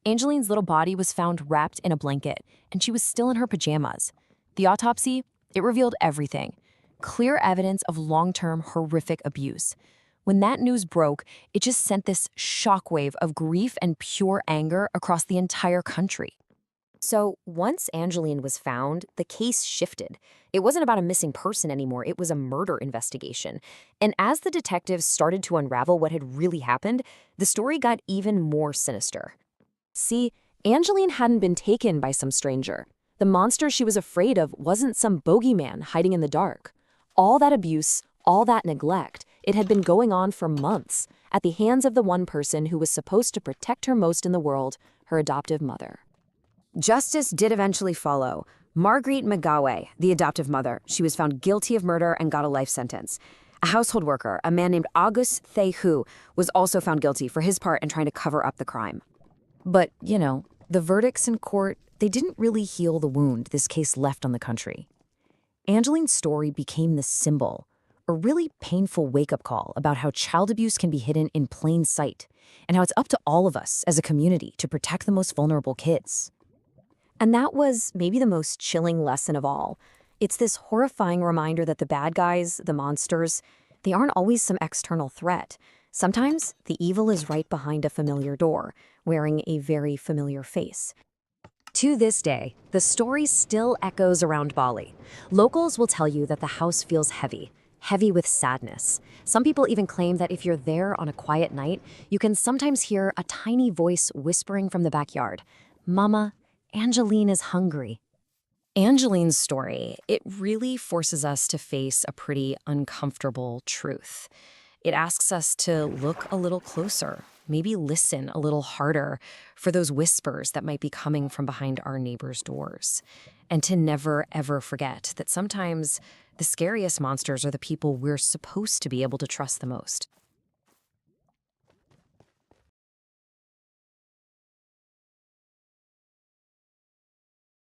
Angeline's little body was found wrapped in a blanket, and she was still in her pajamas. The autopsy, it revealed everything. Clear evidence of long-term horrific abuse. When that news broke, it just sent this shockwave of grief and pure anger across the entire country. So once Angeline was found, the case shifted. It wasn't about a missing person anymore, it was a murder investigation. And as the detectives started to unravel what had really happened, the story got even more sinister. See, Angeline hadn't been taken by some stranger. The monster she was afraid of wasn't some bogeyman hiding in the dark. All that abuse, all that neglect, it had been going on for months at the hands of the one person who was supposed to protect her most in the world, her adoptive mother. Justice did eventually follow. Marguerite McGaway, the adoptive mother, she was found guilty of murder and got a life sentence. A household worker, a man named Auguste Thehu, was also found guilty for his part in trying to cover up the crime. But, the verdicts in court, they didn't really heal the wound this case left on the country. Angeline's story became the symbol, a really painful wake-up call about how child abuse can be hidden in plain sight, and how it's up to all of us as a community to protect the most vulnerable kids. And that was maybe the most chilling lesson of all. It's this horrifying reminder that the bad guys, the monsters, they aren't always some external threat. Sometimes the evil is right behind a familiar door, wearing a very familiar face. To this day, the story still echoes around Bali. Locals will tell you that the house feels heavy with sadness. Some people even claim that if you're there on a quiet night, you can sometimes hear a tiny voice whispering from the backyard, "Mama, Angeline is hungry." Angeline's story, it really forces us to face a pretty uncomfortable truth. It asks us to look a little closer, maybe listen a little harder for those whispers that might be coming from behind our neighbors' doors. And to never, ever forget that sometimes the scariest monsters are the people we're supposed to be able to trust the most.